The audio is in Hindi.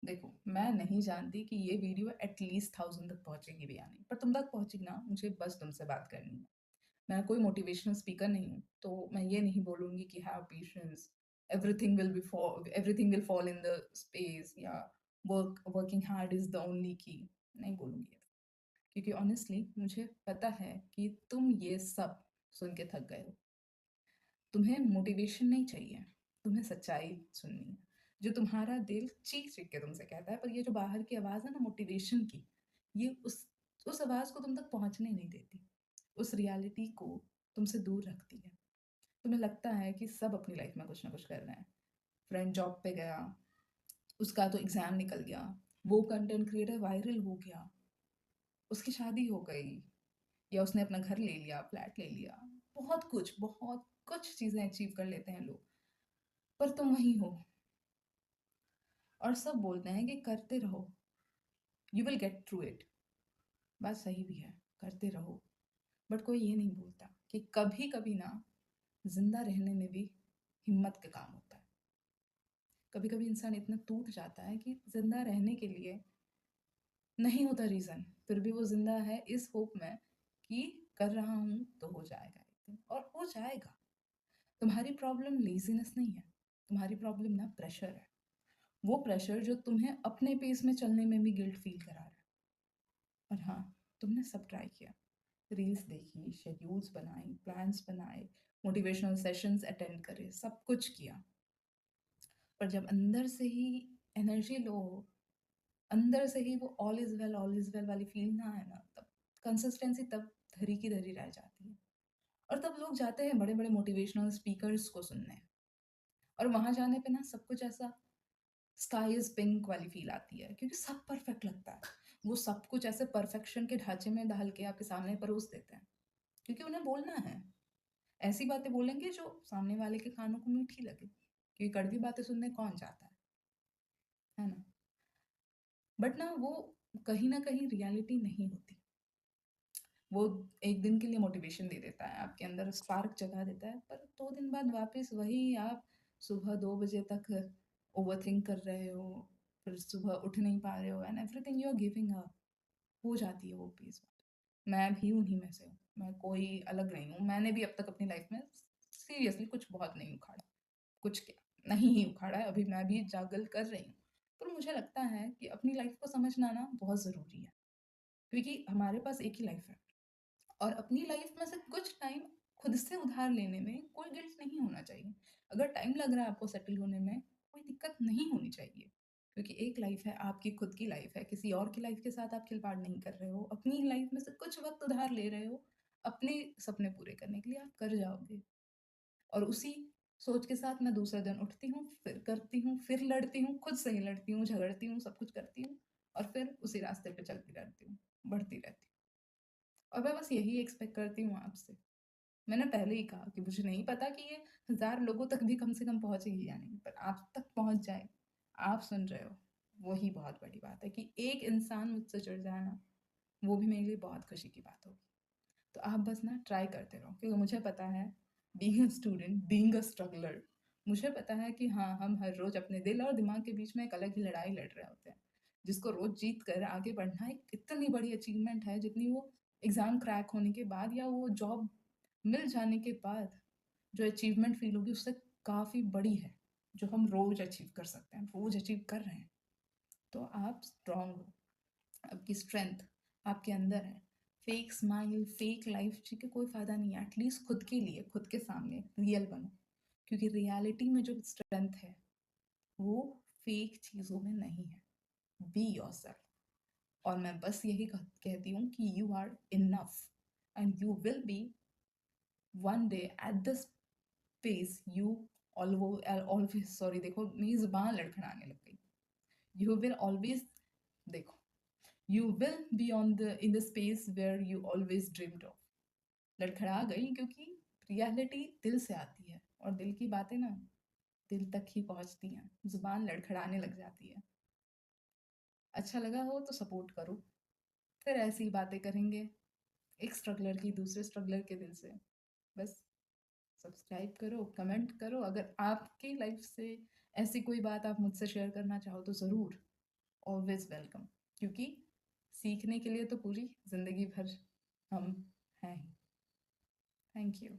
देखो, मैं नहीं जानती कि ये वीडियो एटलीस्ट 1000 तक पहुँचेगी भी या नहीं, पर तुम तक पहुँची ना, मुझे बस तुमसे बात करनी है। मैं कोई मोटिवेशनल स्पीकर नहीं हूँ, तो मैं ये नहीं बोलूँगी कि have patience, everything will fall in the space या working hard is the only key, नहीं बोलूँगी ऐसा। क्योंकि ऑनेस्टली मुझे पता है कि तुम ये सब सुन के थक गए हो। तुम्हें मोटिवेशन नहीं चाहिए, तुम्हें सच्चाई सुननी है। जो तुम्हारा दिल चीख-चीख के तुमसे कहता है, पर ये जो बाहर की आवाज़ है ना मोटिवेशन की, ये उस आवाज़ को तुम तक पहुँचने नहीं देती। उस रियलिटी को तुमसे दूर रखती है। तुम्हें लगता है कि सब अपनी लाइफ में कुछ ना कुछ कर रहे हैं। फ्रेंड जॉब पे गया, उसका तो एग्ज़ाम निकल गया, वो कंटेंट क्रिएटर वायरल हो गया, उसकी शादी हो गई या उसने अपना घर ले लिया, फ्लैट ले लिया। बहुत कुछ चीज़ें अचीव कर लेते हैं लोग, पर तुम वहीं हो और सब बोलते हैं कि करते रहो, you will get through it. बात सही भी है, करते रहो, बट कोई ये नहीं बोलता कि कभी-कभी ना ज़िंदा रहने में भी हिम्मत का काम होता है। कभी-कभी इंसान इतना टूट जाता है कि ज़िंदा रहने के लिए नहीं होता रीज़न, फिर भी वो ज़िंदा है इस होप में कि कर रहा हूँ तो हो जाएगा एक दिन, और हो जाएगा। तुम्हारी प्रॉब्लम लेज़ीनेस नहीं है, तुम्हारी प्रॉब्लम ना प्रेशर है। वो प्रेशर जो तुम्हें अपने पेस में चलने में भी गिल्ट फ़ील करा रहा है। और हाँ, तुमने सब ट्राई किया, रील्स देखी, शेड्यूल्स बनाई, प्लान्स बनाए, मोटिवेशनल सेशंस अटेंड करे, सब कुछ किया। पर जब अंदर से ही एनर्जी लो हो, अंदर से ही वो ऑल इज़ वेल वाली फ़ील ना आए ना, तब कंसिस्टेंसी तब धरी की धरी रह जाती है। और तब लोग जाते हैं बड़े-बड़े मोटिवेशनल स्पीकर्स को सुनने, और वहाँ जाने पे ना सब कुछ ऐसा स्काई इज़ पिंक वाली फ़ील आती है, क्योंकि सब परफेक्ट लगता है। वो सब कुछ ऐसे परफेक्शन के ढाँचे में ढाल के आपके सामने परोस देते हैं, क्योंकि उन्हें बोलना है। ऐसी बातें बोलेंगे जो सामने वाले के कानों को मीठी लगे, क्योंकि कड़वी बातें सुनने कौन चाहता है ना? बट ना वो कहीं न कहीं रियलिटी नहीं होती। वो एक दिन के लिए मोटिवेशन दे देता है, आपके अंदर स्पार्क जगा देता है, पर 2 दिन बाद वापस वही आप सुबह 2 बजे तक ओवरथिंक कर रहे हो, फिर सुबह उठ नहीं पा रहे हो and everything you are giving up, हो जाती है वो पीस। मैं भी उन्हीं में से हूँ, मैं कोई अलग नहीं हूँ। मैंने भी अब तक अपनी लाइफ में सीरियसली कुछ बहुत नहीं उखाड़ा, कुछ क्या नहीं ही उखाड़ा है, अभी मैं भी जगल कर रही हूँ। पर मुझे लगता है कि अपनी लाइफ को समझना ना बहुत ज़रूरी है, क्योंकि हमारे पास एक ही लाइफ है। और अपनी लाइफ में से कुछ टाइम खुद से उधार लेने में कोई गिल्ट नहीं होना चाहिए। अगर टाइम लग रहा है आपको सेटल होने में, कोई दिक्कत नहीं होनी चाहिए। क्योंकि एक लाइफ है, आपकी खुद की लाइफ है, किसी और की लाइफ के साथ आप खिलवाड़ नहीं कर रहे हो। अपनी लाइफ में से कुछ वक़्त उधार ले रहे हो, अपने सपने पूरे करने के लिए आप कर जाओगे। और उसी सोच के साथ मैं दूसरे दिन उठती हूँ, फिर करती हूँ, फिर लड़ती हूँ, खुद से ही लड़ती हूँ, झगड़ती हूँ, सब कुछ करती हूँ और फिर उसी रास्ते पे चलती रहती हूँ, बढ़ती रहती हूँ। और मैं बस यही एक्सपेक्ट करती हूँ आपसे। मैंने पहले ही कहा कि मुझे नहीं पता कि ये 1000 लोगों तक भी कम से कम पहुँचेगी या नहीं, पर आप तक पहुँच जाए, आप सुन रहे हो, वही बहुत बड़ी बात है कि एक इंसान मुझसे जुड़ जाए ना, वो भी मेरे लिए बहुत खुशी की बात होगी। तो आप बस ना ट्राई करते रहो, क्योंकि मुझे पता है, being a student, being a struggler, मुझे पता है कि हाँ, हम हर रोज़ अपने दिल और दिमाग के बीच में एक अलग ही लड़ाई लड़ रहे होते हैं, जिसको रोज़ जीत कर आगे बढ़ना एक इतनी बड़ी अचीवमेंट है, जितनी वो एग्ज़ाम क्रैक होने के बाद या वो जॉब मिल जाने के बाद जो अचीवमेंट फ़ील होगी, उससे काफ़ी बड़ी है, जो हम रोज़ अचीव कर सकते हैं, रोज़ अचीव कर रहे हैं। तो आप स्ट्रॉन्ग हो, आपकी स्ट्रेंथ आपके अंदर है। फेक स्माइल, फेक लाइफ जी के कोई फ़ायदा नहीं है। एटलीस्ट खुद के लिए, खुद के सामने रियल बनो, क्योंकि रियलिटी में जो स्ट्रेंथ है, वो फेक चीज़ों में नहीं है। Be yourself. और मैं बस यही कहती हूँ कि you are enough and you will be one day at the space you always, sorry देखो मेरी ज़ुबान लड़खड़ाने लग गई। यू विल ऑलवेज, देखो, you will be on the in the space where you always dreamed of। लड़खड़ा गई क्योंकि रियलिटी दिल से आती है, और दिल की बातें ना दिल तक ही पहुंचती हैं, जुबान लड़खड़ाने लग जाती है। अच्छा लगा हो तो सपोर्ट करो, फिर ऐसी बातें करेंगे, एक स्ट्रगलर की दूसरे स्ट्रगलर के दिल से। बस सब्सक्राइब करो, कमेंट करो, अगर आपकी लाइफ से ऐसी कोई बात आप मुझसे शेयर करना चाहो तो ज़रूर। ऑलवेज़ वेलकम, क्योंकि सीखने के लिए तो पूरी ज़िंदगी भर हम हैं ही। Thank you.